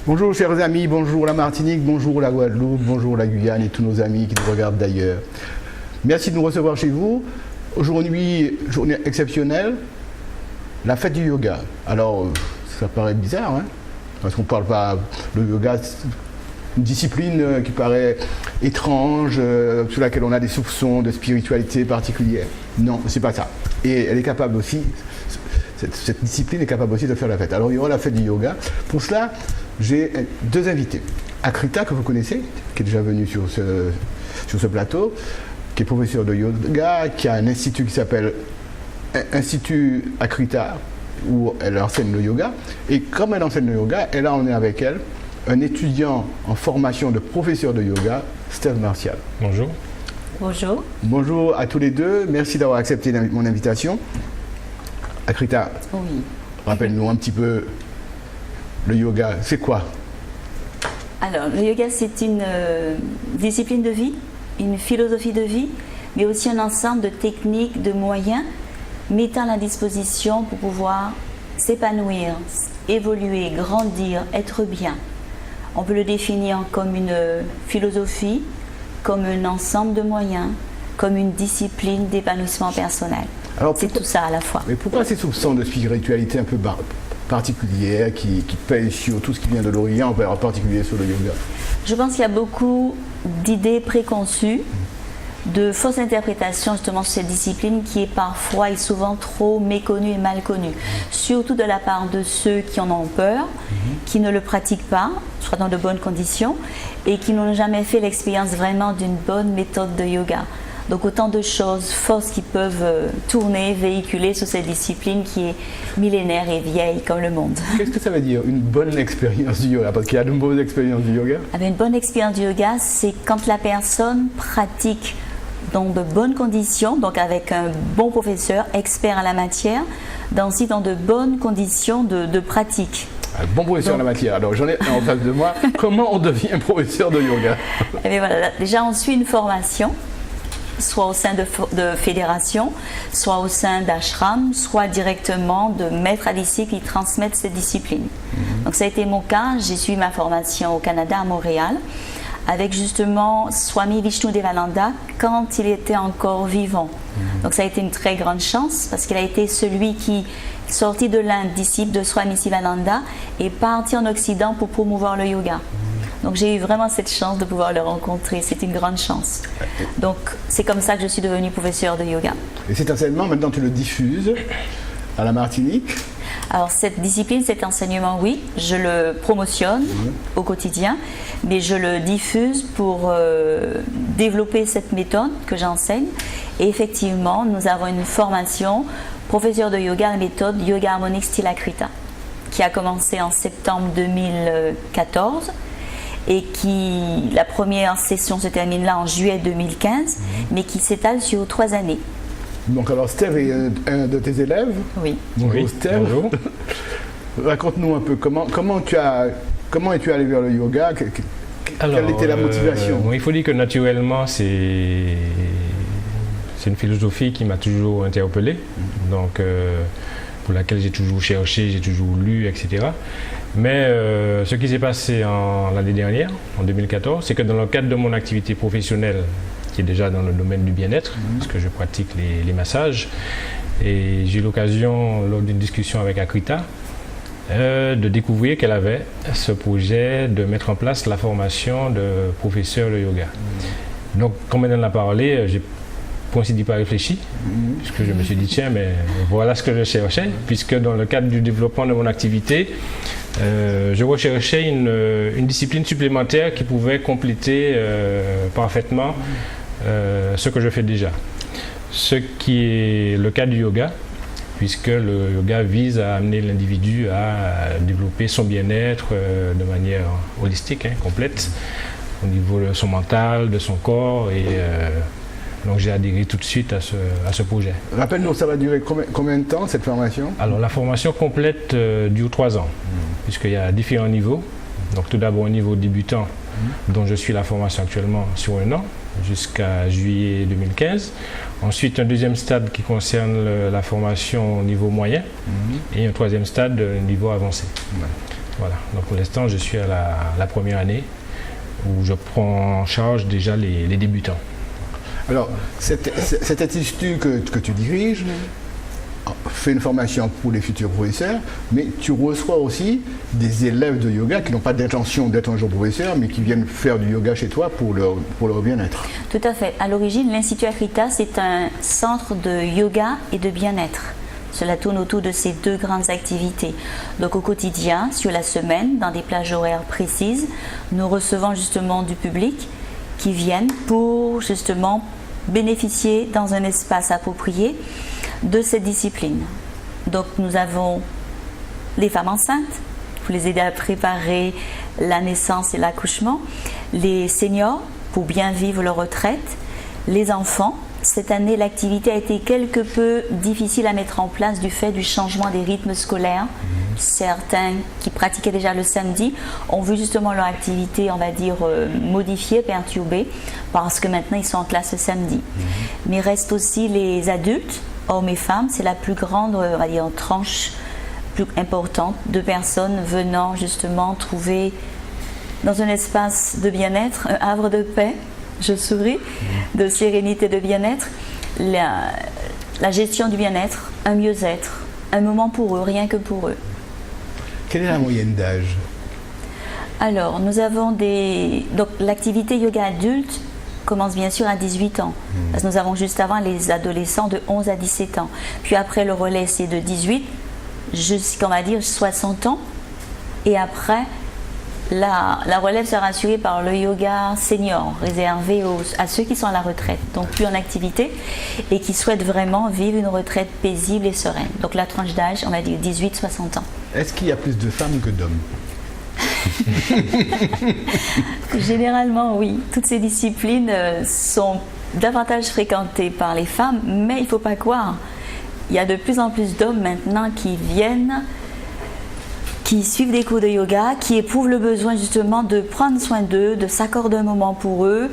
Bonjour chers amis, bonjour la Martinique, bonjour la Guadeloupe, bonjour la Guyane et tous nos amis qui nous regardent d'ailleurs. Merci de nous recevoir chez vous. Aujourd'hui, journée exceptionnelle, la fête du yoga. Alors, ça paraît bizarre, hein, parce qu'on ne parle pas de yoga, une discipline qui paraît étrange, sur laquelle on a des soupçons de spiritualité particulière. Non, c'est pas ça. Et elle est capable aussi, cette discipline est capable aussi de faire la fête. Alors, il y aura la fête du yoga. Pour cela, j'ai deux invités. Akrita, que vous connaissez, qui est déjà venu sur ce plateau, qui est professeur de yoga, qui a un institut qui s'appelle Institut Akrita, où elle enseigne le yoga. Et comme elle enseigne le yoga, elle a emmené avec elle un étudiant en formation de professeur de yoga, Steve Martial. Bonjour. Bonjour. Bonjour à tous les deux. Merci d'avoir accepté mon invitation. Akrita, oui. Rappelle-nous un petit peu le yoga, c'est quoi? Alors, le yoga, c'est une discipline de vie, une philosophie de vie, mais aussi un ensemble de techniques, de moyens mettant à la disposition pour pouvoir s'épanouir, évoluer, grandir, être bien. On peut le définir comme une philosophie, comme un ensemble de moyens, comme une discipline d'épanouissement personnel. C'est tout ça à la fois. Mais pourquoi ces soupçons de spiritualité un peu particulière qui pèsent sur tout ce qui vient de l'Orient, en particulier sur le yoga? Je pense qu'il y a beaucoup d'idées préconçues, de fausses interprétations justement sur cette discipline qui est parfois et souvent trop méconnue et mal connue, surtout de la part de ceux qui en ont peur, qui ne le pratiquent pas, soit dans de bonnes conditions, et qui n'ont jamais fait l'expérience vraiment d'une bonne méthode de yoga. Donc autant de choses fausses qui peuvent tourner, véhiculer sur cette discipline qui est millénaire et vieille comme le monde. Qu'est-ce que ça veut dire, une bonne expérience du yoga? Parce qu'il y a de mauvaises expériences du yoga. Une bonne expérience du yoga, c'est quand la personne pratique dans de bonnes conditions, donc avec un bon professeur, expert à la matière, dans de bonnes conditions de pratique. Un bon professeur à la matière. Alors j'en ai un en face de moi. Comment on devient professeur de yoga? Voilà, déjà on suit une formation, soit au sein de fédérations, soit au sein d'ashram, soit directement de maîtres à disciples qui transmettent cette discipline. Donc ça a été mon cas, j'ai suivi ma formation au Canada, à Montréal, avec justement Swami Vishnudevananda quand il était encore vivant. Donc ça a été une très grande chance parce qu'il a été celui qui, sorti de l'Inde, disciple de Swami Sivananda, est parti en Occident pour promouvoir le yoga. Donc j'ai eu vraiment cette chance de pouvoir le rencontrer, c'est une grande chance. Donc c'est comme ça que je suis devenue professeure de yoga. Et cet enseignement, maintenant tu le diffuses à la Martinique? Alors cette discipline, cet enseignement, oui, je le promotionne au quotidien, mais je le diffuse pour développer cette méthode que j'enseigne. Et effectivement, nous avons une formation professeur de yoga, la méthode Yoga Harmonique Style Akrita, qui a commencé en septembre 2014 et qui, la première session se termine là en juillet 2015, mais qui s'étale sur 3 années. Donc alors Steve est un de tes élèves. Oui. Bonjour Steve. Bonjour. Raconte-nous un peu comment es-tu allé vers le yoga? Quelle était la motivation? Il faut dire que naturellement c'est une philosophie qui m'a toujours interpellé, donc pour laquelle j'ai toujours cherché, j'ai toujours lu, etc. Mais ce qui s'est passé l'année dernière, en 2014, c'est que dans le cadre de mon activité professionnelle, qui est déjà dans le domaine du bien-être, parce que je pratique les massages. Et j'ai eu l'occasion, lors d'une discussion avec Akrita, de découvrir qu'elle avait ce projet de mettre en place la formation de professeur de yoga. Donc, comme elle en a parlé, j'ai pour ainsi dire pas réfléchi, puisque je me suis dit, tiens, mais voilà ce que je cherchais, puisque dans le cadre du développement de mon activité, je recherchais une discipline supplémentaire qui pouvait compléter parfaitement ce que je fais déjà. Ce qui est le cas du yoga, puisque le yoga vise à amener l'individu à développer son bien-être de manière holistique, complète, au niveau de son mental, de son corps, et donc j'ai adhéré tout de suite à ce projet. Rappelle-nous, ça va durer combien de temps cette formation? Alors la formation complète dure 3 ans, puisqu'il y a différents niveaux. Donc tout d'abord au niveau débutant, dont je suis la formation actuellement sur 1 an, jusqu'à juillet 2015. Ensuite, un deuxième stade qui concerne la formation au niveau moyen et un troisième stade niveau avancé. Voilà. Donc pour l'instant, je suis à la première année où je prends en charge déjà les débutants. Alors, cet institut que tu diriges fait une formation pour les futurs professeurs, mais tu reçois aussi des élèves de yoga qui n'ont pas d'intention d'être un jour professeur, mais qui viennent faire du yoga chez toi pour leur bien-être. Tout à fait. À l'origine, l'Institut Akrita, c'est un centre de yoga et de bien-être. Cela tourne autour de ces deux grandes activités. Donc au quotidien, sur la semaine, dans des plages horaires précises, nous recevons justement du public qui viennent pour justement bénéficier dans un espace approprié de cette discipline. Donc nous avons les femmes enceintes pour les aider à préparer la naissance et l'accouchement, les seniors pour bien vivre leur retraite, les enfants. Cette année, l'activité a été quelque peu difficile à mettre en place du fait du changement des rythmes scolaires. Certains qui pratiquaient déjà le samedi ont vu justement leur activité, on va dire, modifiée, perturbée, parce que maintenant ils sont en classe le samedi. Mais il reste aussi les adultes, hommes et femmes, c'est la plus grande, on va dire, tranche plus importante de personnes venant justement trouver dans un espace de bien-être, un havre de paix, je souris, de sérénité, de bien-être, la gestion du bien-être, un mieux-être, un moment pour eux, rien que pour eux. Quelle est la moyenne d'âge? Alors, nous avons donc l'activité yoga adulte commence bien sûr à 18 ans. Parce que nous avons juste avant les adolescents de 11 à 17 ans. Puis après, le relais, c'est de 18 jusqu'à, on va dire, 60 ans. Et après, la relève sera assurée par le yoga senior, réservé à ceux qui sont à la retraite, donc plus en activité, et qui souhaitent vraiment vivre une retraite paisible et sereine. Donc la tranche d'âge, on va dire 18-60 ans. Est-ce qu'il y a plus de femmes que d'hommes? Généralement, oui. Toutes ces disciplines sont davantage fréquentées par les femmes, mais il ne faut pas croire. Il y a de plus en plus d'hommes maintenant qui viennent, qui suivent des cours de yoga, qui éprouvent le besoin justement de prendre soin d'eux, de s'accorder un moment pour eux,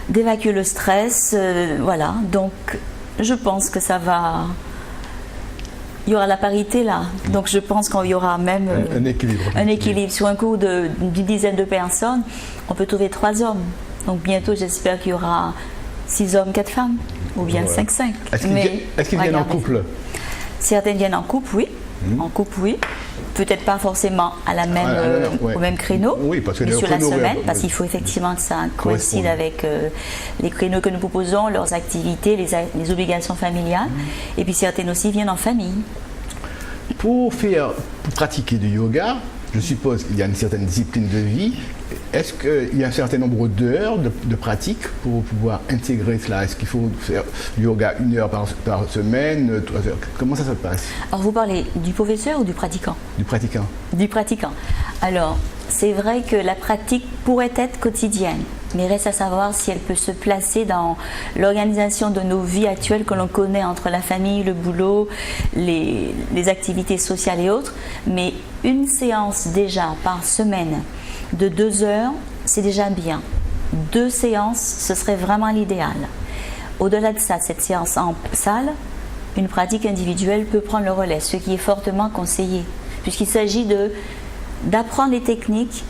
d'évacuer le stress. Voilà, donc je pense que ça va... Il y aura la parité là, donc je pense qu'il y aura même un équilibre. Un équilibre. Sur un cours d'une dizaine de personnes, on peut trouver 3 hommes. Donc bientôt, j'espère qu'il y aura 6 hommes, 4 femmes, ou bien 5-5. Est-ce qu'ils viennent en couple? Certaines viennent en couple, oui. En couple, oui. Peut-être pas forcément à la même, au même créneau, oui, parce que mais sur la semaine, parce qu'il faut effectivement que ça coïncide avec les créneaux que nous proposons, leurs activités, les obligations familiales. Et puis certaines aussi viennent en famille. Pour pratiquer du yoga, je suppose qu'il y a une certaine discipline de vie. Est-ce qu'il y a un certain nombre d'heures de pratique pour pouvoir intégrer cela? Est-ce qu'il faut faire du yoga 1 heure par semaine, 3 heures? Comment ça se passe? Alors vous parlez du professeur ou du pratiquant? Du pratiquant. Du pratiquant. Alors, c'est vrai que la pratique pourrait être quotidienne, mais reste à savoir si elle peut se placer dans l'organisation de nos vies actuelles que l'on connaît entre la famille, le boulot, les activités sociales et autres. Mais une séance déjà par semaine de 2 heures, c'est déjà bien. 2 séances, ce serait vraiment l'idéal. Au-delà de ça, cette séance en salle, une pratique individuelle peut prendre le relais, ce qui est fortement conseillé, puisqu'il s'agit d'apprendre les techniques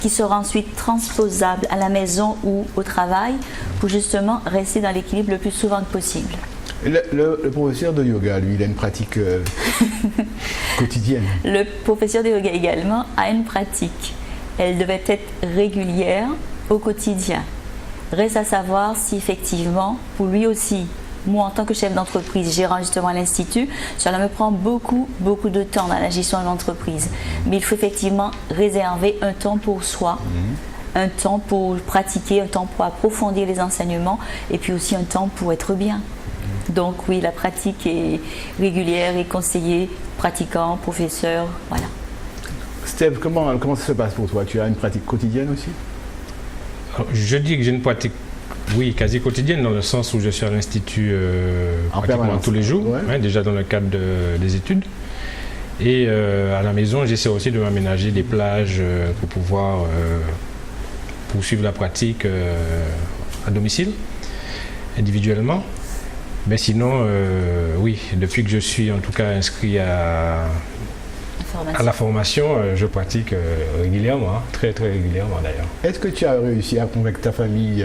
qui seront ensuite transposables à la maison ou au travail pour justement rester dans l'équilibre le plus souvent que possible. Le professeur de yoga, lui, il a une pratique quotidienne. Le professeur de yoga également a une pratique. Elle devait être régulière au quotidien. Reste à savoir si effectivement, pour lui aussi, moi en tant que chef d'entreprise, gérant justement l'Institut, cela me prend beaucoup de temps dans la gestion de l'entreprise. Mais il faut effectivement réserver un temps pour soi, un temps pour pratiquer, un temps pour approfondir les enseignements et puis aussi un temps pour être bien. Donc oui, la pratique est régulière et conseillée, pratiquant, professeur, voilà. Steve, comment ça se passe pour toi? Tu as une pratique quotidienne aussi? Je dis que j'ai une pratique, oui, quasi quotidienne, dans le sens où je suis à l'Institut pratiquement tous les jours, déjà dans le cadre des études. Et à la maison, j'essaie aussi de m'aménager des plages pour pouvoir poursuivre la pratique à domicile, individuellement. Mais sinon, oui, depuis que je suis en tout cas inscrit à formation. À la formation, je pratique régulièrement, très très régulièrement d'ailleurs. Est-ce que tu as réussi à convaincre ta famille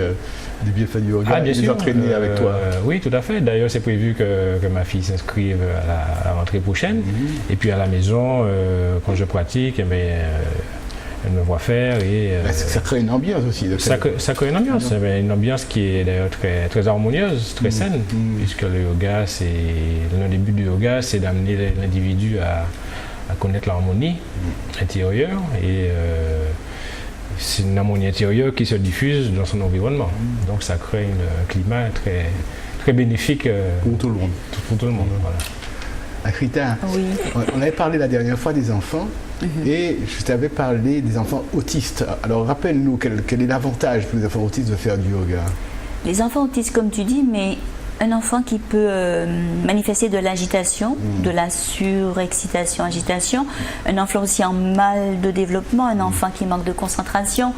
du bienfait du yoga bien et sûr. les entraîner avec toi? Oui, tout à fait. D'ailleurs, c'est prévu que ma fille s'inscrive à la rentrée prochaine. Et puis à la maison, quand je pratique, eh bien, elle me voit faire et Ça crée une ambiance aussi. ça crée une ambiance. Une ambiance qui est d'ailleurs très, très harmonieuse, très saine, puisque le yoga, l'un des buts du yoga, c'est d'amener l'individu à connaître l'harmonie intérieure et c'est une harmonie intérieure qui se diffuse dans son environnement. Donc ça crée un climat très, très bénéfique pour tout le monde. Pour tout le monde. Voilà. Akrita, Oui. on avait parlé la dernière fois des enfants et je t'avais parlé des enfants autistes. Alors rappelle-nous quel est l'avantage pour les enfants autistes de faire du yoga? Les enfants autistes, comme tu dis, mais un enfant qui peut manifester de l'agitation, de la surexcitation, agitation, un enfant aussi en mal de développement, un enfant qui manque de concentration,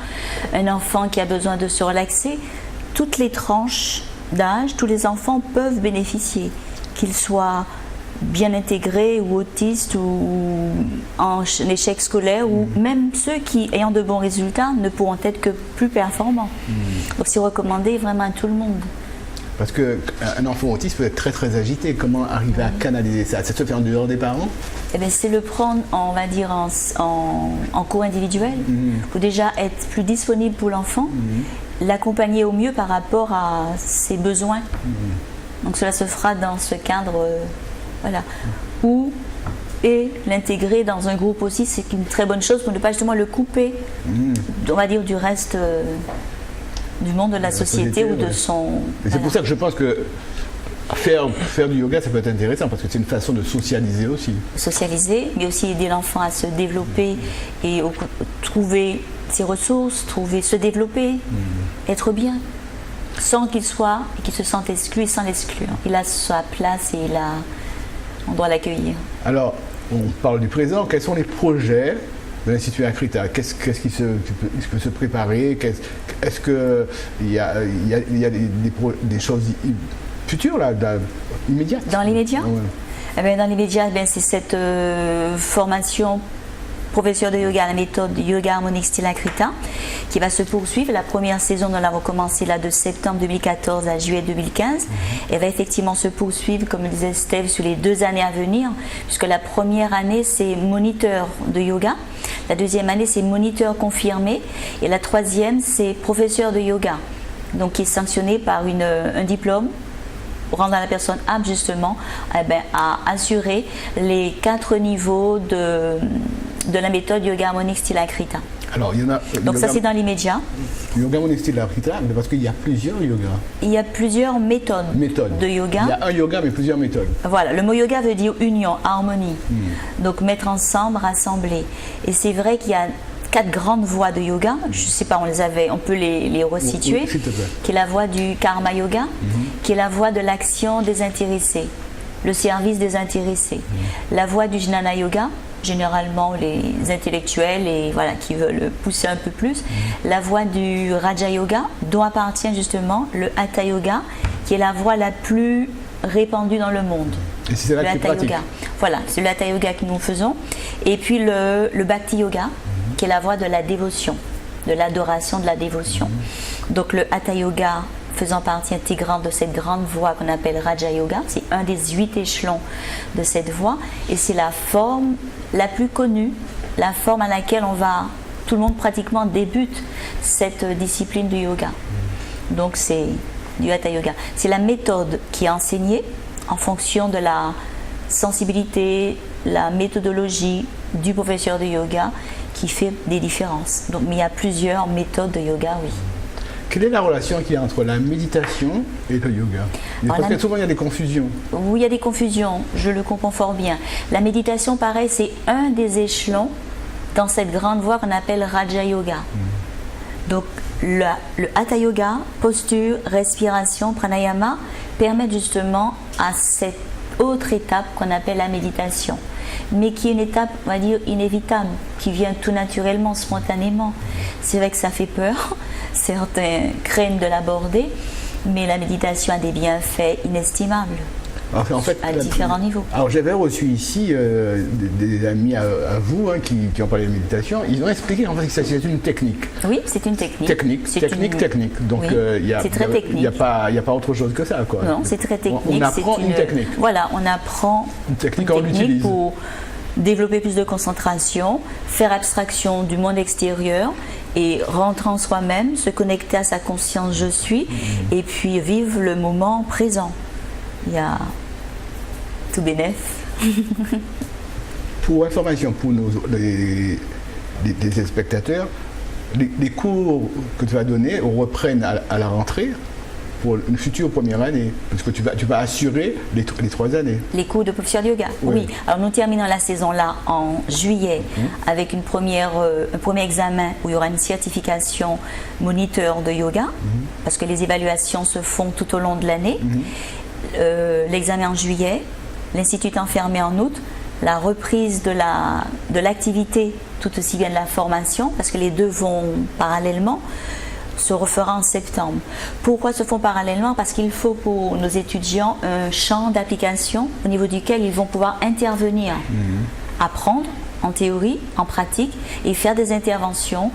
un enfant qui a besoin de se relaxer, toutes les tranches d'âge, tous les enfants peuvent bénéficier, qu'ils soient bien intégrés ou autistes ou en échec scolaire ou même ceux qui, ayant de bons résultats, ne pourront être que plus performants. Donc c'est recommandé vraiment à tout le monde. Parce qu'un enfant autiste peut être très très agité. Comment arriver à canaliser ça? Ça se fait en dehors des parents? Eh bien, c'est le prendre, on va dire, en cours individuel, pour déjà être plus disponible pour l'enfant, l'accompagner au mieux par rapport à ses besoins. Donc cela se fera dans ce cadre, voilà. Et l'intégrer dans un groupe aussi, c'est une très bonne chose pour ne pas justement le couper, on va dire, du reste du monde de la société ou de son... Et c'est pour ça que je pense que faire du yoga, ça peut être intéressant, parce que c'est une façon de socialiser aussi. Socialiser, mais aussi aider l'enfant à se développer et trouver ses ressources, se développer, être bien, sans qu'il se sente exclu et sans l'exclure. Il a sa place et on doit l'accueillir. Alors, on parle du présent. Quels sont les projets de l'Institut Akrita? Qu'est-ce qui peut se préparer? Est-ce qu'il y a des choses futures, là, immédiates? Dans l'immédiat? Ouais. Eh bien, dans l'immédiat, c'est cette formation professeur de yoga à la méthode Yoga Harmonique Style Akrita qui va se poursuivre. La première saison, nous l'avons commencé là de septembre 2014 à juillet 2015. Elle va effectivement se poursuivre, comme le disait Steve, sur les 2 années à venir, puisque la première année, c'est moniteur de yoga. La deuxième année, c'est moniteur confirmé. Et la troisième, c'est professeur de yoga, donc qui est sanctionné par un diplôme rendre la personne apte justement à assurer les 4 niveaux de la méthode Yoga Harmonique Style Akrita. Alors, il y en a, donc ça c'est dans l'immédiat. Yoga Harmonique Style Akrita, parce qu'il y a plusieurs yogas. Il y a plusieurs méthodes de yoga. Il y a un yoga mais plusieurs méthodes. Voilà, le mot yoga veut dire union, harmonie. Donc mettre ensemble, rassembler. Et c'est vrai qu'il y a 4 grandes voies de yoga, je ne sais pas, on peut les resituer, oui, qui est la voie du karma yoga, qui est la voie de l'action désintéressée, le service désintéressé, la voie du jnana yoga, généralement les intellectuels et voilà, qui veulent pousser un peu plus, la voie du raja yoga, dont appartient justement le hatha yoga, qui est la voie la plus répandue dans le monde. Et c'est là que tu pratiques. Voilà, c'est le hatha yoga que nous faisons. Et puis le bhakti yoga, qui est la voie de la dévotion, de l'adoration, de la dévotion. Donc le hatha yoga faisant partie intégrante de cette grande voie qu'on appelle Raja Yoga, c'est un des 8 échelons de cette voie et c'est la forme la plus connue, la forme à laquelle tout le monde pratiquement débute cette discipline du yoga. Donc c'est du hatha yoga. C'est la méthode qui est enseignée en fonction de la sensibilité, la méthodologie du professeur de yoga qui fait des différences. Donc, mais il y a plusieurs méthodes de yoga, oui. Quelle est la relation qu'il y a entre la méditation et le yoga? Parce que souvent il y a des confusions. Oui, il y a des confusions, je le comprends fort bien. La méditation, pareil, c'est un des échelons dans cette grande voie qu'on appelle Raja Yoga. Donc le Hatha Yoga, posture, respiration, pranayama, permettent justement à cette autre étape qu'on appelle la méditation, mais qui est une étape, on va dire, inévitable, qui vient tout naturellement, spontanément. C'est vrai que ça fait peur, certains craignent de l'aborder, mais la méditation a des bienfaits inestimables. Alors, en fait, à différents niveaux. Alors j'avais reçu ici des amis à vous qui ont parlé de méditation. Ils ont expliqué en fait que c'est une technique. Oui, c'est une technique. Technique. Donc c'est très technique. Il n'y a pas autre chose que ça, quoi. Non, c'est très technique. On apprend une technique. Voilà, on apprend une technique, on l'utilise pour développer plus de concentration, faire abstraction du monde extérieur et rentrer en soi-même, se connecter à sa conscience je suis et puis vivre le moment présent. Il y a tout bénef. Pour information pour les spectateurs, les cours que tu vas donner reprennent à la rentrée pour une future première année, parce que tu vas assurer les 3 années. Les cours de professeur de yoga, oui. Alors nous terminons la saison là en juillet avec un premier examen où il y aura une certification moniteur de yoga, parce que les évaluations se font tout au long de l'année. L'examen en juillet, l'institut est fermé en août, la reprise de l'activité tout aussi bien de la formation, parce que les deux vont parallèlement, se refera en septembre. Pourquoi se font parallèlement? Parce qu'il faut pour nos étudiants un champ d'application au niveau duquel ils vont pouvoir intervenir, apprendre en théorie, en pratique et faire des interventions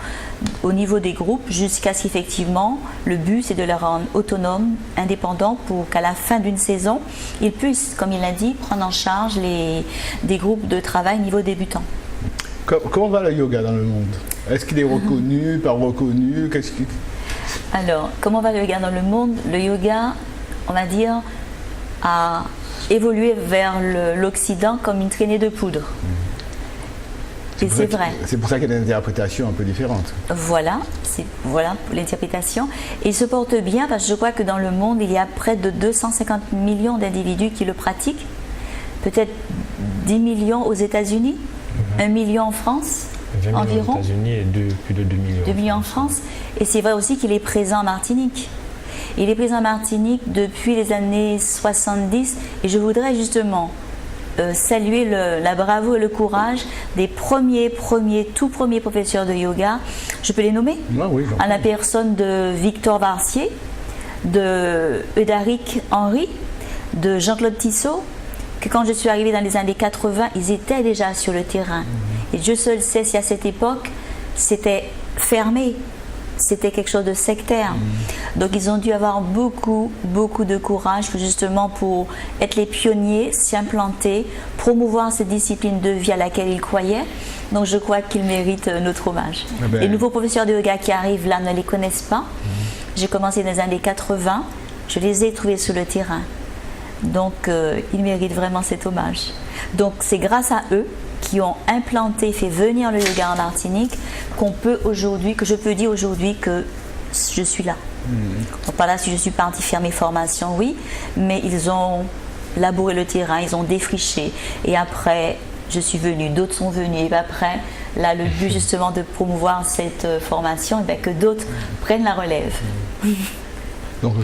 au niveau des groupes jusqu'à ce qu'effectivement le but c'est de les rendre autonomes, indépendants pour qu'à la fin d'une saison ils puissent, comme il l'a dit, prendre en charge des groupes de travail niveau débutant. Comment va le yoga dans le monde? Est-ce qu'il est reconnu, pas reconnu? Alors, comment va le yoga dans le monde? Le yoga, on va dire, a évolué vers l'Occident comme une traînée de poudre. Et c'est vrai. C'est pour ça qu'il y a des interprétations un peu différentes. Voilà pour l'interprétation. Et il se porte bien parce que je crois que dans le monde, il y a près de 250 millions d'individus qui le pratiquent. Peut-être 10 millions aux États-Unis, 1 million en France, 20 millions environ. aux États-Unis et plus de 2 millions. 2 millions en France. Et c'est vrai aussi qu'il est présent en Martinique. Il est présent en Martinique depuis les années 70. Et je voudrais justement saluer la bravoure et le courage des tout premiers professeurs de yoga. Je peux les nommer? Oui, à la personne de Victor Varcier, de Eudaric Henry, de Jean-Claude Tissot, que quand je suis arrivée dans les années 80, ils étaient déjà sur le terrain. Et Dieu seul sait si à cette époque, c'était fermé. C'était quelque chose de sectaire. Donc ils ont dû avoir beaucoup de courage justement pour être les pionniers, s'y implanter, promouvoir cette discipline de vie à laquelle ils croyaient. Donc je crois qu'ils méritent notre hommage. Les nouveaux professeurs de yoga qui arrivent là ne les connaissent pas. J'ai commencé dans les années 80, je les ai trouvés sur le terrain. Donc ils méritent vraiment cet hommage. Donc c'est grâce à eux qui ont implanté, fait venir le yoga en Martinique, que je peux dire aujourd'hui que je suis là. Donc par là, si je suis partie faire mes formations, oui, mais ils ont labouré le terrain, ils ont défriché. Et après, je suis venue, d'autres sont venus. Et après, là, le but justement de promouvoir cette formation, que d'autres prennent la relève. Donc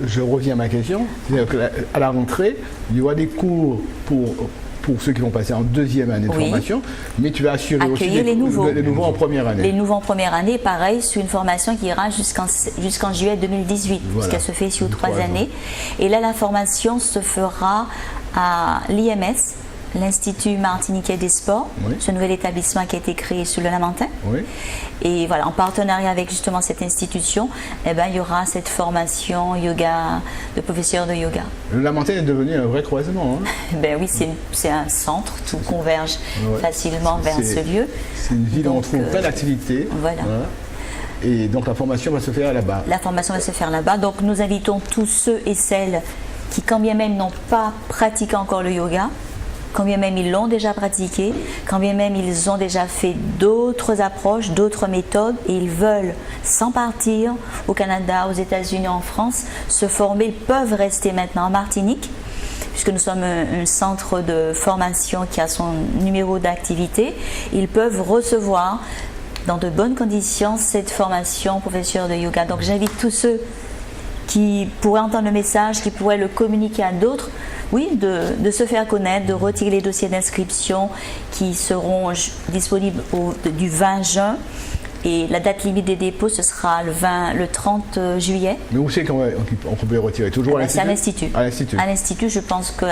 je reviens à ma question. C'est-à-dire qu'à la rentrée, il y aura des cours pour ceux qui vont passer en deuxième année de formation, mais tu vas assurer aussi les nouveaux en première année. Les nouveaux en première année, pareil, sur une formation qui ira jusqu'en juillet 2018, puisqu'elle se fait sur 3 années. Et là, la formation se fera à l'IMS, l'Institut Martiniquais des Sports, ce nouvel établissement qui a été créé sur le Lamentin. Et voilà, en partenariat avec justement cette institution, il y aura cette formation yoga, de professeur de yoga. Le Lamentin est devenu un vrai croisement. Oui, c'est un centre, tout converge facilement vers ce lieu. C'est une ville où on trouve plein d'activités. Voilà. Et donc la formation va se faire là-bas. La formation va se faire là-bas. Donc nous invitons tous ceux et celles qui, quand bien même n'ont pas pratiqué encore le yoga, quand bien même ils l'ont déjà pratiqué, quand bien même ils ont déjà fait d'autres approches, d'autres méthodes, et ils veulent, sans partir au Canada, aux États-Unis, en France, se former, ils peuvent rester maintenant en Martinique, puisque nous sommes un centre de formation qui a son numéro d'activité. Ils peuvent recevoir dans de bonnes conditions cette formation professeur de yoga. Donc j'invite tous ceux qui pourraient entendre le message, qui pourraient le communiquer à d'autres, de se faire connaître, de retirer les dossiers d'inscription qui seront disponibles du 20 juin Et la date limite des dépôts, ce sera le 30 juillet. Mais où c'est qu'on peut les retirer? Toujours à l'Institut? C'est à l'Institut. À l'Institut. À l'Institut, je pense que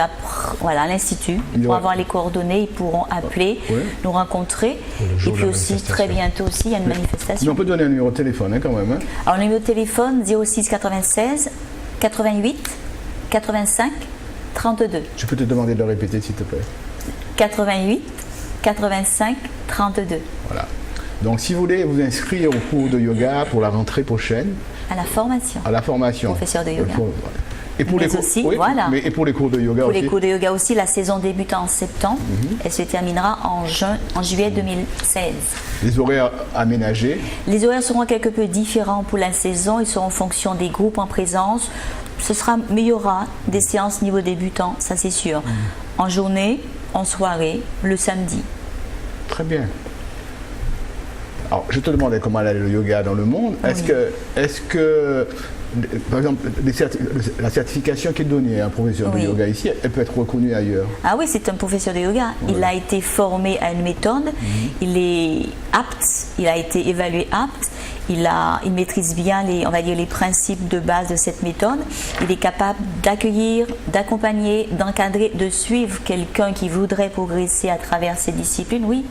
voilà, à l'Institut, pour avoir les coordonnées, ils pourront appeler, nous rencontrer. Et puis aussi, très bientôt aussi, il y a une manifestation. Mais on peut donner un numéro de téléphone quand même. Alors, le numéro de téléphone, 06 96 88 85 32. Je peux te demander de le répéter, s'il te plaît. 88 85 32. Voilà. Donc, si vous voulez vous inscrire au cours de yoga pour la rentrée prochaine. À la formation. À la formation. Professeur de yoga. Et pour mais les cours, aussi, voilà. Et pour les cours de yoga pour aussi. Les cours de yoga aussi, la saison débute en septembre. Elle se terminera en juillet 2016. Les horaires aménagés. Les horaires seront quelque peu différents pour la saison. Ils seront en fonction des groupes en présence. Mais il y aura des séances niveau débutant, ça c'est sûr. En journée, en soirée, le samedi. Très bien. Alors, je te demandais comment allait le yoga dans le monde. Est-ce que, par exemple, la certification qui est donnée à un professeur de yoga ici, elle peut être reconnue ailleurs? Ah oui, c'est un professeur de yoga. Il a été formé à une méthode. Il est apte, il a été évalué apte. Il maîtrise bien les principes de base de cette méthode. Il est capable d'accueillir, d'accompagner, d'encadrer, de suivre quelqu'un qui voudrait progresser à travers ces disciplines. Oui,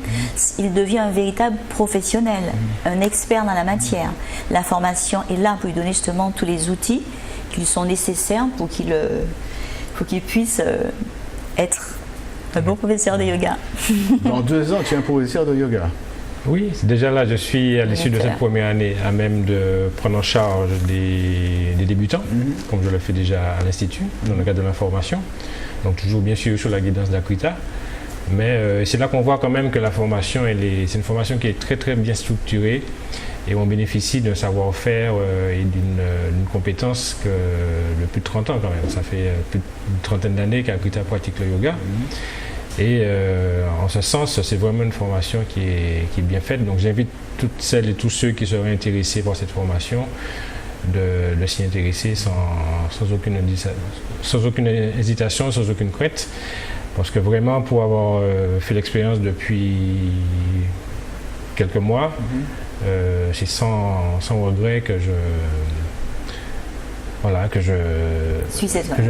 il devient un véritable professionnel, un expert dans la matière. La formation est là pour lui donner justement tous les outils qui sont nécessaires pour qu'il puisse être un bon professeur de yoga. Dans 2 ans, tu es un professeur de yoga. Oui, déjà là, je suis à l'issue de cette première année à même de prendre en charge des débutants, comme je le fais déjà à l'Institut, dans le cadre de la formation. Donc toujours bien sûr sur la guidance d'Akrita. Mais c'est là qu'on voit quand même que la formation, c'est une formation qui est très très bien structurée et on bénéficie d'un savoir-faire et d'une compétence de plus de 30 ans quand même. Ça fait plus d'une trentaine d'années qu'Akrita pratique le yoga. Et en ce sens, c'est vraiment une formation qui est bien faite. Donc j'invite toutes celles et tous ceux qui seraient intéressés par cette formation de s'y intéresser sans aucune hésitation, sans aucune crainte. Parce que vraiment, pour avoir fait l'expérience depuis quelques mois, c'est sans regret que je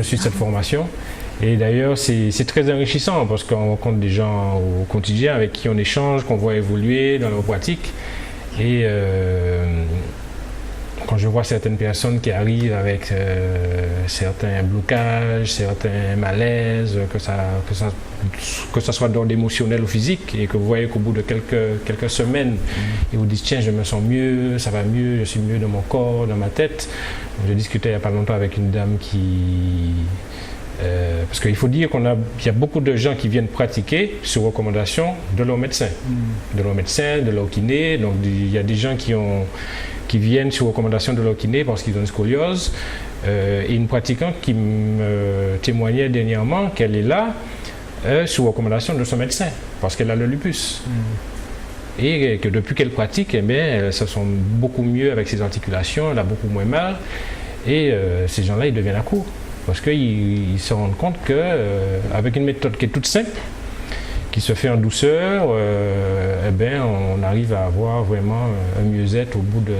suis cette formation. Et d'ailleurs, c'est très enrichissant parce qu'on rencontre des gens au quotidien avec qui on échange, qu'on voit évoluer dans leur pratique. Et quand je vois certaines personnes qui arrivent avec certains blocages, certains malaises, que ça soit d'ordre émotionnel ou physique, et que vous voyez qu'au bout de quelques semaines, ils vous disent « Tiens, je me sens mieux, ça va mieux, je suis mieux dans mon corps, dans ma tête ». Je discutais il n'y a pas longtemps avec une dame parce qu'il faut dire qu'il y a beaucoup de gens qui viennent pratiquer sur recommandation de leur médecin, de leur kiné. Donc il y a des gens qui viennent sur recommandation de leur kiné parce qu'ils ont une scoliose. Et une pratiquante qui me témoignait dernièrement qu'elle est là sur recommandation de son médecin parce qu'elle a le lupus. Et que depuis qu'elle pratique, elle se sent beaucoup mieux avec ses articulations, elle a beaucoup moins mal. Et ces gens-là, ils deviennent accros. Parce qu'ils se rendent compte qu'avec une méthode qui est toute simple, qui se fait en douceur, on arrive à avoir vraiment un mieux-être au bout de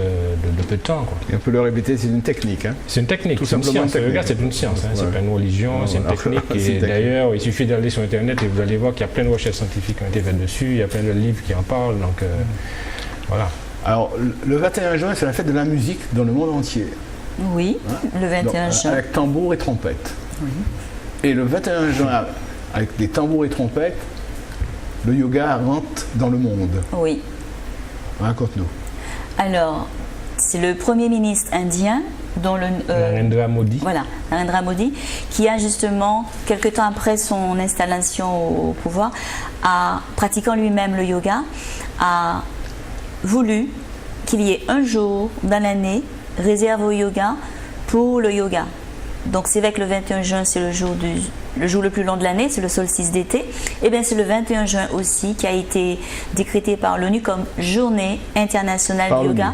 peu de temps. Quoi. Et on peut le répéter, c'est une technique. C'est une technique, c'est une science. Le yoga, c'est une science, c'est pas une religion, c'est une technique. Et d'ailleurs, il suffit d'aller sur Internet et vous allez voir qu'il y a plein de recherches scientifiques qui ont été faites dessus, il y a plein de livres qui en parlent. Donc, voilà. Alors, le 21 juin, c'est la fête de la musique dans le monde entier. Oui, le 21 juin. Avec tambour et trompette. Et le 21 juin, avec des tambours et trompettes, le yoga rentre dans le monde. Oui. Raconte-nous. Alors, c'est le Premier ministre indien, dont Narendra Modi. Voilà, Narendra Modi, qui a justement, quelque temps après son installation au pouvoir, pratiquant lui-même le yoga, a voulu qu'il y ait un jour dans l'année réservé au yoga pour le yoga. Donc c'est vrai que le 21 juin c'est le jour le plus long de l'année, c'est le solstice d'été. Et bien c'est le 21 juin aussi qui a été décrété par l'ONU comme journée internationale du yoga.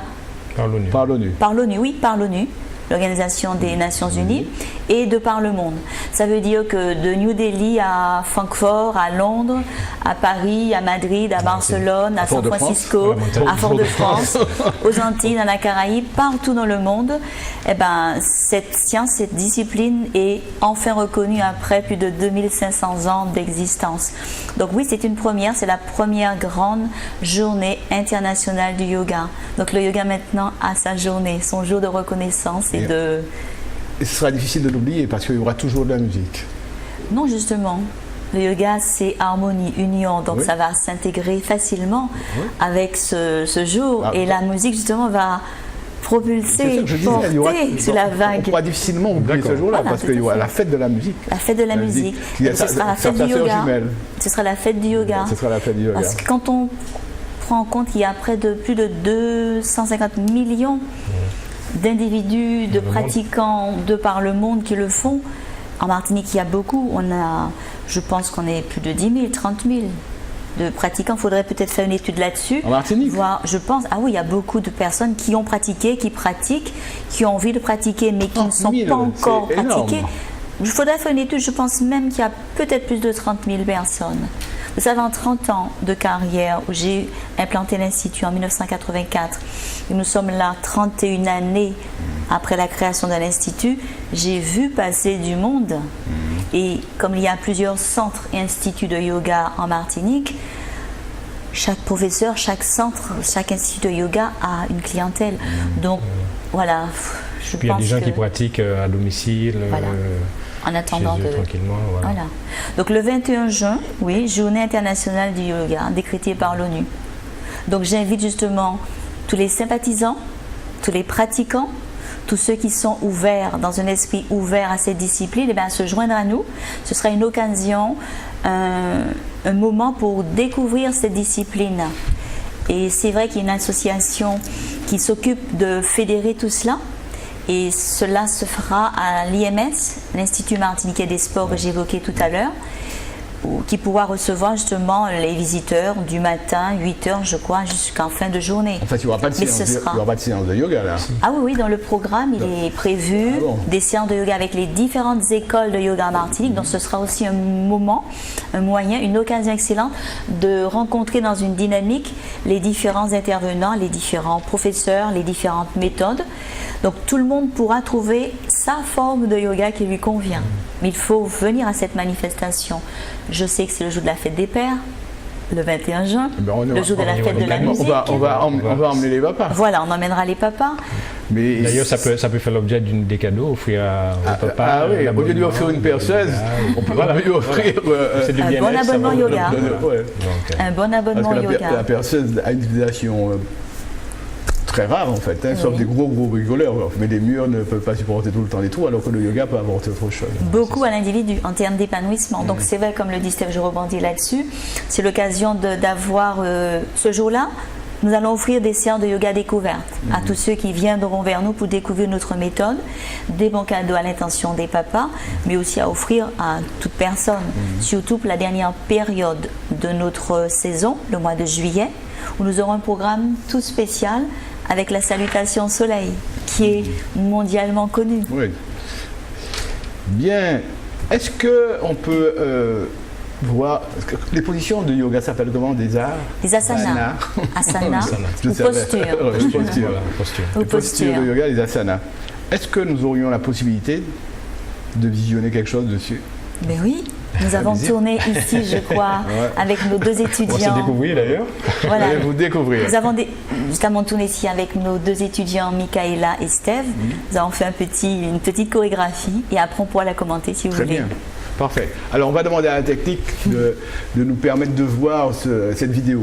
Par l'ONU. Par l'ONU, oui, par l'ONU, l'Organisation des Nations Unies. et de par le monde. Ça veut dire que de New Delhi à Francfort, à Londres, à Paris, à Madrid, à Barcelone, à San Francisco, à Fort-de-France, aux Antilles, dans la Caraïbe, partout dans le monde, eh ben, cette science, cette discipline est enfin reconnue après plus de 2500 ans d'existence. Donc oui, c'est une première, c'est la première grande journée internationale du yoga. Donc le yoga maintenant a sa journée, son jour de reconnaissance et de... Et ce sera difficile de l'oublier parce qu'il y aura toujours de la musique. Non, justement. Le yoga, c'est harmonie, union, donc oui. ça va s'intégrer facilement avec ce jour. Et la musique, justement, va propulser, porter sur la vague. On pourra difficilement oublier ce jour-là parce qu'il y aura la fête de la musique. La fête de la musique. Ce sera la fête du yoga. Ce sera la fête du yoga. Ce sera la fête du yoga. Parce que quand on prend en compte qu'il y a près de plus de 250 millions d'individus, de pratiquants de par le monde qui le font, en Martinique, il y a beaucoup. Je pense qu'on est plus de 10 000, 30 000 de pratiquants. Il faudrait peut-être faire une étude là-dessus. En Martinique ? Je pense. Ah oui, il y a beaucoup de personnes qui ont pratiqué, qui pratiquent, qui ont envie de pratiquer, mais qui ne sont pas encore pratiquées. Il faudrait faire une étude. Je pense même qu'il y a peut-être plus de 30 000 personnes. Vous savez, en 30 ans de carrière, où j'ai implanté l'Institut en 1984, et nous sommes là 31 années après la création de l'Institut, j'ai vu passer du monde. Et comme il y a plusieurs centres et instituts de yoga en Martinique, chaque professeur, chaque centre, chaque institut de yoga a une clientèle. Donc voilà, je pense que... Il y a des gens qui pratiquent à domicile, en attendant chez eux, tranquillement. Voilà. Donc le 21 juin, oui, Journée internationale du yoga, décrétée par l'ONU. Donc j'invite justement tous les sympathisants, tous les pratiquants, tous ceux qui sont ouverts, dans un esprit ouvert à cette discipline, à se joindre à nous. Ce sera une occasion, un moment pour découvrir cette discipline. Et c'est vrai qu'il y a une association qui s'occupe de fédérer tout cela. Et cela se fera à l'IMS, l'Institut martiniquais des sports que j'évoquais tout à l'heure, qui pourra recevoir justement les visiteurs du matin, 8h je crois, jusqu'en fin de journée. En fait, il n'y aura pas de séance de yoga là. Ah oui, dans le programme, il est prévu des séances de yoga avec les différentes écoles de yoga en Martinique. Donc ce sera aussi un moment, un moyen, une occasion excellente de rencontrer dans une dynamique les différents intervenants, les différents professeurs, les différentes méthodes. Donc tout le monde pourra trouver sa forme de yoga qui lui convient. Mais il faut venir à cette manifestation. Je sais que c'est le jour de la fête des pères, le 21 juin, le jour de la fête de la musique. On va emmener les papas. Voilà, on emmènera les papas. Mais d'ailleurs, ça peut faire l'objet des cadeaux offrir au papa. Ah oui, au lieu de lui offrir une perceuse, on peut lui offrir un bon abonnement yoga. Un bon abonnement yoga. La perceuse a une utilisation très rare en fait, sauf des gros bricoleurs. Mais les murs ne peuvent pas supporter tout le temps les trous, alors que le yoga peut apporter autre chose. Beaucoup à l'individu en termes d'épanouissement. Donc c'est vrai, comme le dit Steph, je rebondis là-dessus. C'est l'occasion d'avoir ce jour-là. Nous allons offrir des séances de yoga découverte à tous ceux qui viendront vers nous pour découvrir notre méthode, des bons cadeaux à l'intention des papas, mais aussi à offrir à toute personne, surtout pour la dernière période de notre saison, le mois de juillet, où nous aurons un programme tout spécial avec la salutation soleil, qui est mondialement connue. Oui. Bien. Est-ce qu'on peut voir... Les positions de yoga s'appellent comment? Des arts? Des asanas. Asanas ou postures. Les postures de yoga, les asanas. Est-ce que nous aurions la possibilité de visionner quelque chose dessus? Ben oui. Nous avons tourné ici, je crois, avec nos deux étudiants. On va se découvrir d'ailleurs. Voilà. Vous découvrir. Nous avons justement tourné ici avec nos deux étudiants, Michaela et Steve. Nous avons fait une petite chorégraphie et après on pourra la commenter si vous voulez. Très bien. Parfait. Alors on va demander à la technique de nous permettre de voir cette vidéo.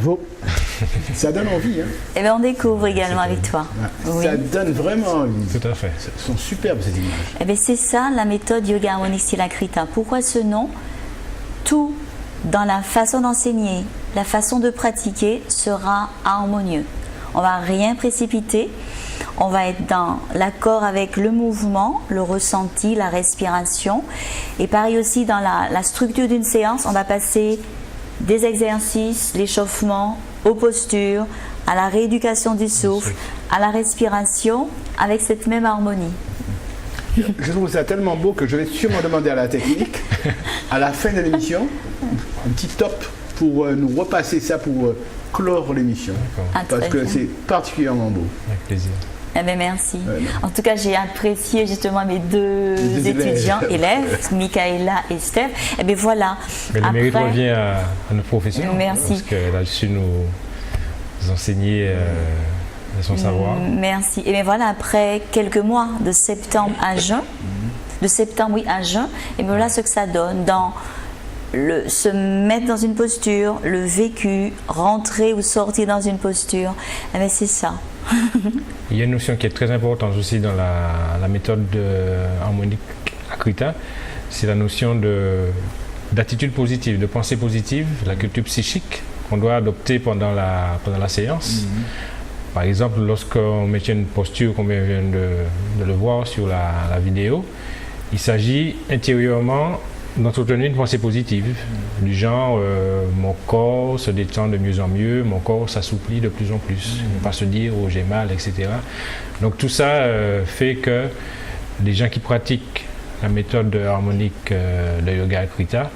Bravo. Ça donne envie. Hein. Eh bien, on découvre également avec toi. Ouais. Oui. Ça donne vraiment envie. Tout à fait. Elles sont superbes ces images. Eh bien, c'est ça la méthode yoga harmonique style Akrita. Pourquoi ce nom? Tout dans la façon d'enseigner, la façon de pratiquer sera harmonieux. On ne va rien précipiter. On va être dans l'accord avec le mouvement, le ressenti, la respiration. Et pareil aussi dans la structure d'une séance, on va passer des exercices, l'échauffement, aux postures, à la rééducation du souffle, à la respiration, avec cette même harmonie. Je trouve ça tellement beau que je vais sûrement demander à la technique, à la fin de l'émission, un petit top pour nous repasser ça pour clore l'émission. Parce que c'est particulièrement beau. Avec plaisir. Eh bien, merci. En tout cas, j'ai apprécié justement mes deux élèves, Michaela et Steph. Et bien voilà. Mais le mérite revient à nos professeurs. Merci. Parce qu'elle a su nous enseigner son savoir. Merci. Et bien voilà, après quelques mois, de septembre à juin, et bien voilà ce que ça donne dans se mettre dans une posture, le vécu, rentrer ou sortir dans une posture. Eh bien c'est ça. Il y a une notion qui est très importante aussi dans la méthode harmonique Akrita, c'est la notion d'attitude positive, de pensée positive, la culture psychique qu'on doit adopter pendant la séance. Par exemple, lorsqu'on maintient une posture, comme on vient de le voir sur la vidéo, il s'agit intérieurement d'entretenir une pensée positive, du genre mon corps se détend de mieux en mieux, mon corps s'assouplit de plus en plus, ne pas se dire oh j'ai mal, etc. Donc tout ça fait que les gens qui pratiquent la méthode harmonique de yoga Akrita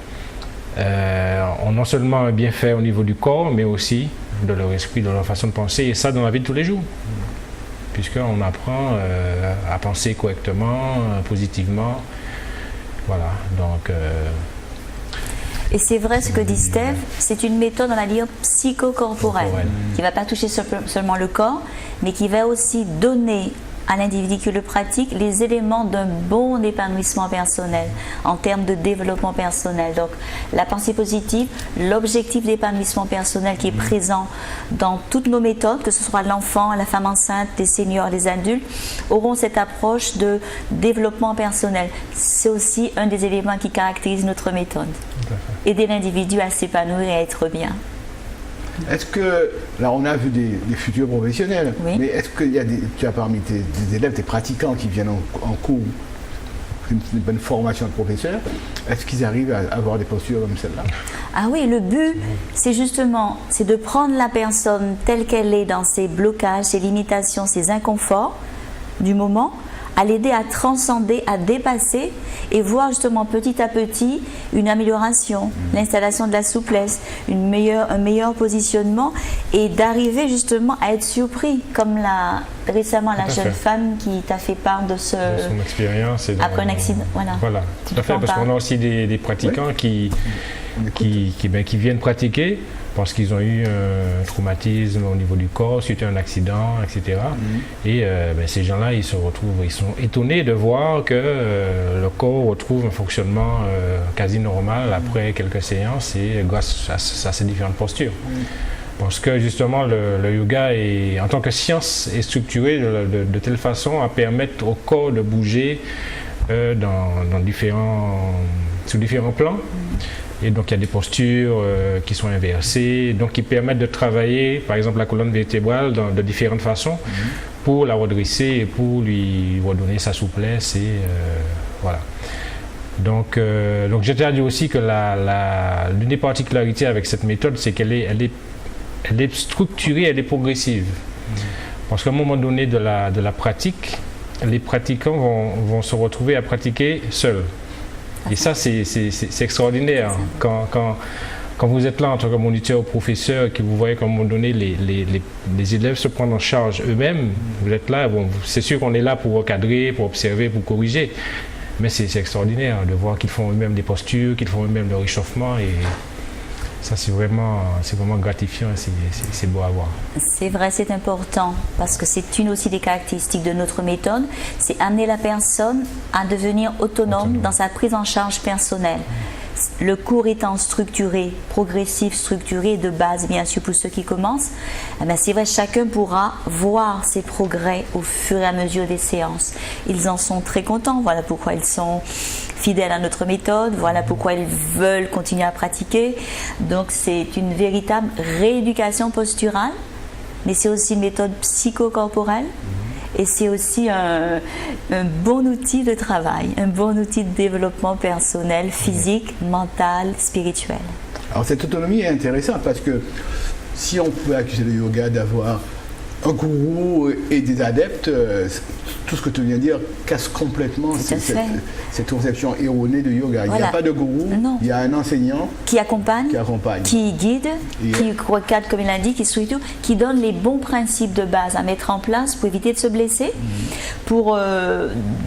ont non seulement un bienfait au niveau du corps, mais aussi de leur esprit, de leur façon de penser, et ça dans la vie de tous les jours, puisqu'on apprend à penser correctement, positivement. Voilà, donc... Et c'est vrai ce que dit Steph, c'est une méthode, on va dire, psychocorporelle, qui ne va pas toucher seulement le corps, mais qui va aussi donner à l'individu qui le pratique les éléments d'un bon épanouissement personnel, en termes de développement personnel. Donc la pensée positive, l'objectif d'épanouissement personnel qui est présent dans toutes nos méthodes, que ce soit l'enfant, la femme enceinte, les seniors, les adultes, auront cette approche de développement personnel. C'est aussi un des éléments qui caractérise notre méthode. Aider l'individu à s'épanouir et à être bien. Est-ce que, là on a vu des futurs professionnels, oui. Mais est-ce qu'il y a tu as parmi tes élèves, des pratiquants qui viennent en cours, une bonne formation de professeur, est-ce qu'ils arrivent à avoir des postures comme celle-là? Ah oui, le but, c'est justement, c'est de prendre la personne telle qu'elle est dans ses blocages, ses limitations, ses inconforts du moment, à l'aider à transcender, à dépasser et voir justement petit à petit une amélioration, l'installation de la souplesse, un meilleur positionnement et d'arriver justement à être surpris, comme récemment la jeune femme qui t'a fait part de son expérience après un accident. Voilà, tout à fait, parce qu'on a aussi des pratiquants qui viennent pratiquer parce qu'ils ont eu un traumatisme au niveau du corps suite à un accident, etc. Et ces gens-là, ils sont étonnés de voir que le corps retrouve un fonctionnement quasi normal après quelques séances et grâce à ces différentes postures. Parce que justement, le yoga, en tant que science, est structuré de telle façon à permettre au corps de bouger sur différents plans. Et donc il y a des postures qui sont inversées, donc qui permettent de travailler par exemple la colonne vertébrale de différentes façons pour la redresser et pour lui redonner sa souplesse et voilà. Donc je tiens à dire aussi que l'une des particularités avec cette méthode, c'est qu'elle est structurée, elle est progressive. Parce qu'à un moment donné de la pratique, les pratiquants vont se retrouver à pratiquer seuls. Et ça, c'est extraordinaire. Quand vous êtes là en tant que moniteur ou professeur et que vous voyez qu'à un moment donné, les élèves se prennent en charge eux-mêmes, vous êtes là, c'est sûr qu'on est là pour recadrer, pour observer, pour corriger. Mais c'est extraordinaire de voir qu'ils font eux-mêmes des postures, qu'ils font eux-mêmes leur réchauffement. Et ça, c'est vraiment gratifiant, c'est beau à voir. C'est vrai, c'est important, parce que c'est une aussi des caractéristiques de notre méthode, c'est amener la personne à devenir autonome dans sa prise en charge personnelle. le cours étant structuré, progressif, structuré, de base bien sûr pour ceux qui commencent, eh bien, c'est vrai, chacun pourra voir ses progrès au fur et à mesure des séances. Ils en sont très contents, voilà pourquoi ils sont fidèles à notre méthode, voilà pourquoi ils veulent continuer à pratiquer. Donc c'est une véritable rééducation posturale, mais c'est aussi une méthode psychocorporelle. Et c'est aussi un bon outil de travail, un bon outil de développement personnel, physique, mental, spirituel. Alors cette autonomie est intéressante parce que si on peut accuser le yoga d'avoir un gourou et des adeptes, tout ce que tu viens de dire casse complètement cette conception erronée de yoga. Voilà. Il n'y a pas de gourou, il y a un enseignant qui accompagne, qui guide, qui recadre comme il a dit, qui donne les bons principes de base à mettre en place pour éviter de se blesser, pour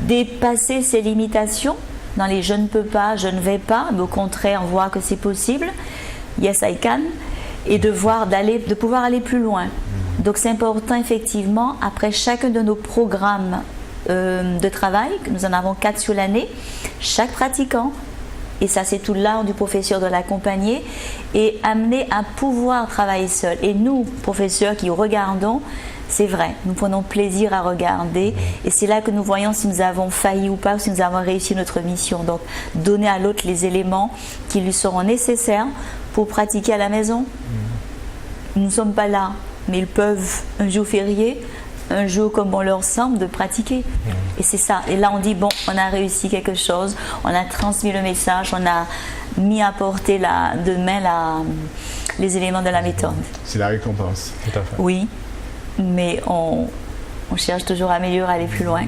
dépasser ses limitations dans les je ne peux pas, je ne vais pas, mais au contraire voir que c'est possible, yes I can, et de pouvoir aller plus loin. Donc c'est important effectivement, après chacun de nos programmes de travail, que nous en avons 4 sur l'année, chaque pratiquant, et ça c'est tout l'art du professeur de l'accompagner, est amené à pouvoir travailler seul. Et nous, professeurs qui regardons, c'est vrai, nous prenons plaisir à regarder et c'est là que nous voyons si nous avons failli ou pas, ou si nous avons réussi notre mission. Donc donner à l'autre les éléments qui lui seront nécessaires pour pratiquer à la maison. Nous ne sommes pas là, mais ils peuvent, un jour férié, un jour comme on leur semble, de pratiquer. Et c'est ça. Et là, on dit, bon, on a réussi quelque chose, on a transmis le message, on a mis à portée de main les éléments de la méthode. C'est la récompense. Tout à fait. Oui, mais on cherche toujours à améliorer, à aller plus loin.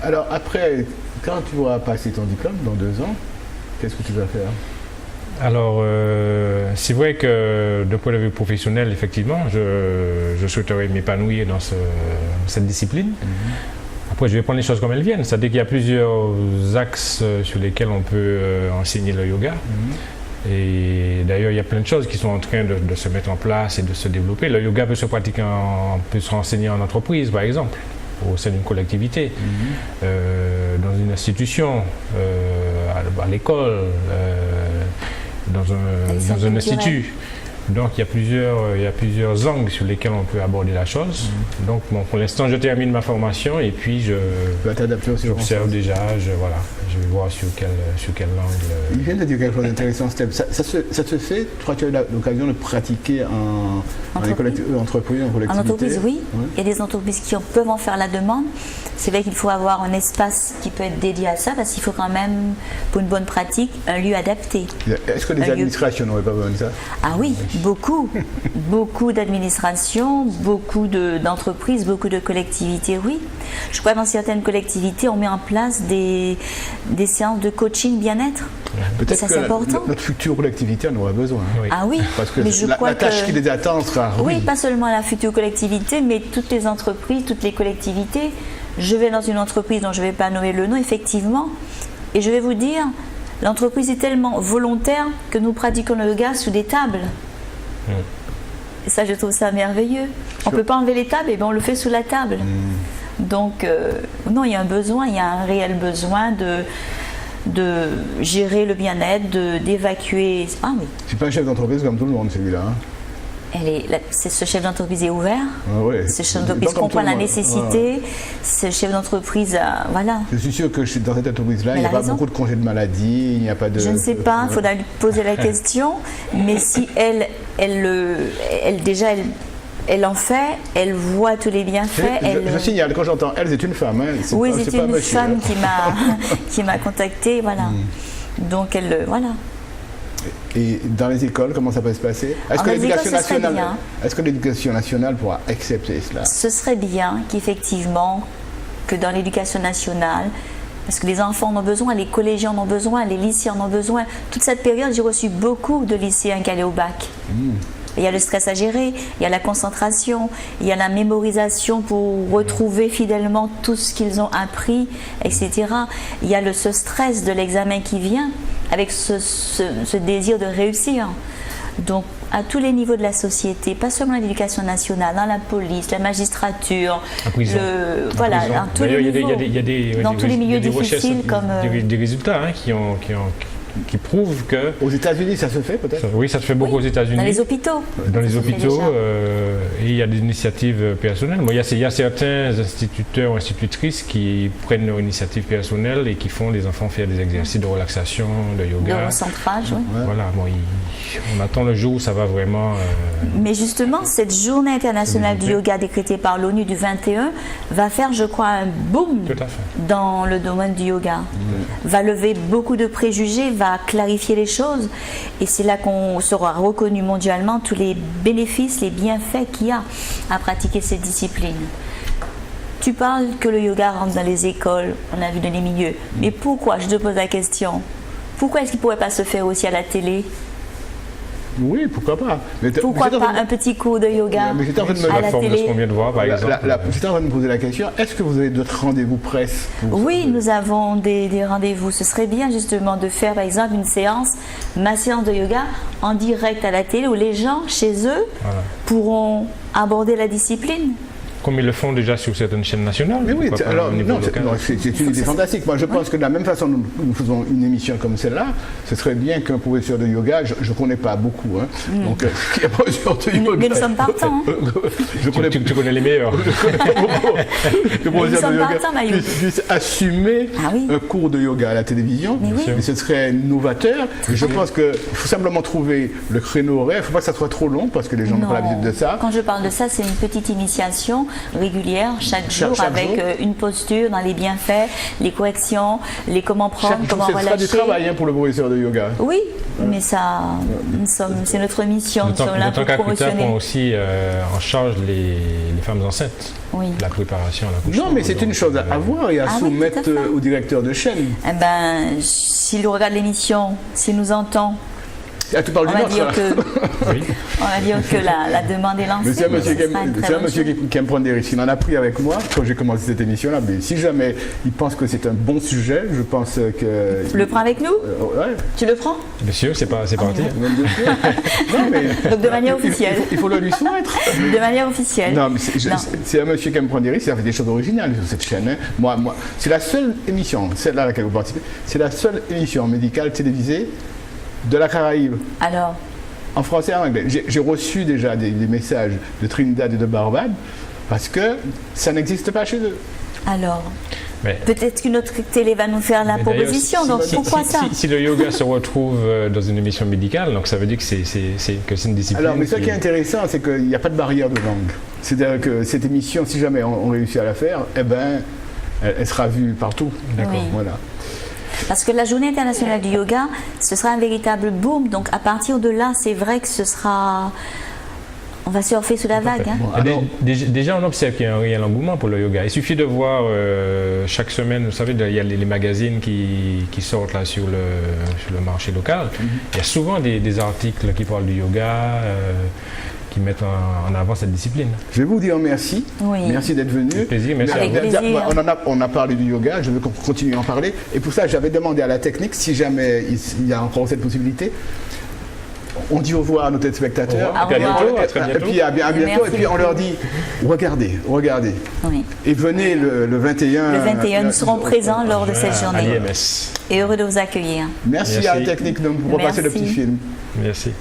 Alors après, quand tu vas passer ton diplôme, dans 2 ans, qu'est-ce que tu vas faire ? Alors, c'est vrai que d'un point de vue professionnel, effectivement, je souhaiterais m'épanouir dans cette discipline. Après, je vais prendre les choses comme elles viennent. C'est-à-dire qu'il y a plusieurs axes sur lesquels on peut enseigner le yoga. Et d'ailleurs, il y a plein de choses qui sont en train de se mettre en place et de se développer. Le yoga peut se pratiquer, peut se enseigner en entreprise, par exemple, au sein d'une collectivité, dans une institution, à l'école. Dans un institut. Donc il y a plusieurs angles sur lesquels on peut aborder la chose. Donc bon, pour l'instant je termine ma formation et puis j'observe déjà, je vais voir sur quel angle. Il vient de dire quelque chose d'intéressant, Steph. Ça se fait, toi tu as eu l'occasion de pratiquer en entreprise, en collectivité. En entreprise, oui. Il y a des entreprises qui peuvent en faire la demande. C'est vrai qu'il faut avoir un espace qui peut être dédié à ça parce qu'il faut quand même, pour une bonne pratique, un lieu adapté. Est-ce que les administrations n'auraient pas besoin de ça ? Ah oui, beaucoup. Beaucoup d'administrations, beaucoup d'entreprises, beaucoup de collectivités, oui. Je crois que dans certaines collectivités, on met en place des séances de coaching bien-être. Peut-être ça, que notre future collectivité en aura besoin. Oui. Ah oui, parce que la tâche qui les attend sera rude. Oui, pas seulement la future collectivité, mais toutes les entreprises, toutes les collectivités. Je vais dans une entreprise dont je ne vais pas nommer le nom, effectivement, et je vais vous dire, l'entreprise est tellement volontaire que nous pratiquons le yoga sous des tables. Et ça, je trouve ça merveilleux. On ne peut pas enlever les tables, et bien on le fait sous la table. Donc, non, il y a un besoin, il y a un réel besoin de gérer le bien-être, d'évacuer. Ah oui. C'est pas un chef d'entreprise comme tout le monde, celui-là. Hein. Ce chef d'entreprise est ouvert, ce chef d'entreprise comprend la nécessité, ce chef d'entreprise, voilà. Je suis sûr que dans cette entreprise-là, il n'y a pas beaucoup de congés de maladie, il n'y a pas de... Je ne sais pas, il faudra lui poser la question, mais si elle en fait, elle voit tous les bienfaits. Je signale, quand j'entends elle, c'est une femme. Hein, oui, c'est une femme qui m'a contactée, voilà. Donc elle, voilà. Et dans les écoles, comment ça peut se passer ? Est-ce que l'éducation nationale pourra accepter cela ? Ce serait bien qu'effectivement, que dans l'éducation nationale, parce que les enfants en ont besoin, les collégiens en ont besoin, les lycéens en ont besoin. Toute cette période, j'ai reçu beaucoup de lycéens qui allaient au bac. Il y a le stress à gérer, il y a la concentration, il y a la mémorisation pour retrouver fidèlement tout ce qu'ils ont appris, etc. Il y a ce stress de l'examen qui vient avec ce désir de réussir. Donc, à tous les niveaux de la société, pas seulement l'éducation nationale, dans la police, la magistrature, dans tous les milieux difficiles comme... des résultats qui qui prouvent que... Aux États-Unis, ça se fait peut-être? Oui, ça se fait beaucoup aux États-Unis. Dans les hôpitaux. Dans les Ça se fait hôpitaux, déjà. et il y a des initiatives personnelles. Moi, il y a certains instituteurs ou institutrices qui prennent leur initiative personnelle et qui font les enfants faire des exercices de relaxation, de De yoga. recentrage, oui. Voilà, bon, on attend le jour où ça va vraiment... Mais justement, cette journée internationale du yoga décrétée par l'ONU du 21 va faire, je crois, un boom Tout à fait. dans le domaine du yoga. Va lever beaucoup de préjugés, va clarifier les choses. Et c'est là qu'on sera reconnu mondialement tous les bénéfices, les bienfaits qu'il y a à pratiquer cette discipline. Tu parles que le yoga rentre dans les écoles, on a vu dans les milieux. Mais pourquoi, je te pose la question, pourquoi est-ce qu'il ne pourrait pas se faire aussi à la télé? Oui, pourquoi pas. Mais Pourquoi pas un petit cours de yoga Mais j'étais en train de me- à La la forme de ce télé? qu'on vient de voir, par exemple. J'étais en train de me poser la question, est-ce que vous avez d'autres rendez-vous presse pour- Oui, nous avons des rendez-vous. Ce serait bien justement de faire par exemple une séance, ma séance de yoga en direct à la télé où les gens chez eux Voilà. pourront aborder la discipline. Comme ils le font déjà sur certaines chaînes nationales. Mais oui, pourquoi pas alors, au niveau non, local. c'est une idée fantastique. Moi, je pense que de la même façon dont nous faisons une émission comme celle-là, ce serait bien qu'un professeur de yoga, je ne connais pas beaucoup, hein, donc qui est professeur de yoga. Mais nous sommes partants. Hein. Je connais Tu connais les meilleurs. le professeur sommes de yoga partants, Maïou. puisse assumer Ah oui. un cours de yoga à la télévision. Mais oui. Et ce serait novateur. Et je pense qu'il faut simplement trouver le créneau horaire. Il ne faut pas que ça soit trop long parce que les gens n'ont pas l'habitude de ça. Quand je parle de ça, c'est une petite initiation régulière chaque jour Chaque avec jour. une posture dans les bienfaits, les corrections, les comment prendre, Chaque jour, comment ce sera relâcher. du travail hein, pour le professeur de yoga. Oui, mais ça, c'est notre mission. Nous sommes là D'autant pour qu'Akuta promotionner. prend aussi en charge les femmes enceintes. Oui. La préparation à l'accouchement. Non, mais c'est une chose à voir et à Ah oui, soumettre tout à fait. au directeur de chaîne. Eh ben, s'il regarde l'émission, s'il nous entend, Ah, tu parles on du va nôtre, dire là. que, Oui. on va dire que la demande est lancée. Mais c'est un monsieur, Ce sera une très c'est un bonne monsieur chose. qui aime prendre des risques. Il en a pris avec moi quand j'ai commencé cette émission-là. Mais si jamais il pense que c'est un bon sujet, je pense que. Tu le prends avec nous? Ouais. Tu le prends? Bien sûr, c'est parti. Même bien sûr. Non, mais Donc de manière officielle. il faut le lui soumettre. De manière officielle. Non, mais Non. c'est un monsieur qui aime prendre des risques. Il a fait des choses originales sur cette chaîne. Hein. Moi, c'est la seule émission, celle-là à laquelle vous participez, c'est la seule émission médicale télévisée de la Caraïbe. Alors, En français et en anglais. J'ai reçu déjà des messages de Trinidad et de Barbade parce que ça n'existe pas chez eux. alors, Mais- peut-être qu'une autre télé va nous faire la Mais d'ailleurs, proposition. Donc pourquoi ça? Si le yoga se retrouve dans une émission médicale, donc ça veut dire que c'est une discipline. Alors, mais ce qui est intéressant, c'est qu'il n'y a pas de barrière de langue. C'est-à-dire que cette émission, si jamais on réussit à la faire, eh ben, elle sera vue partout. D'accord. Oui. Voilà. Parce que la journée internationale du yoga, ce sera un véritable boom. Donc à partir de là, c'est vrai que ce sera... On va surfer sur la vague. Hein. Et Alors- déjà, on observe qu'il y a un réel engouement pour le yoga. Il suffit de voir chaque semaine, vous savez, il y a les magazines qui sortent là sur le marché local. Il y a souvent des articles qui parlent du yoga, qui mettent en avant cette discipline. Je vais vous dire merci. Oui. Merci d'être venu. Avec plaisir, merci Avec à vous. plaisir. On a parlé du yoga, je veux qu'on continue à en parler. Et pour ça, j'avais demandé à la technique, si jamais il y a encore cette possibilité, on dit au revoir à nos téléspectateurs. Au revoir. À bientôt, à très bientôt. Et puis à bientôt. Merci Et puis on leur dit, regardez. Oui. Et venez le 21. Le 21, nous serons présents lors de cette À journée. l'IMS. Et heureux de vous accueillir. Merci à la Merci. technique de nous repasser le Merci. petit film. Merci.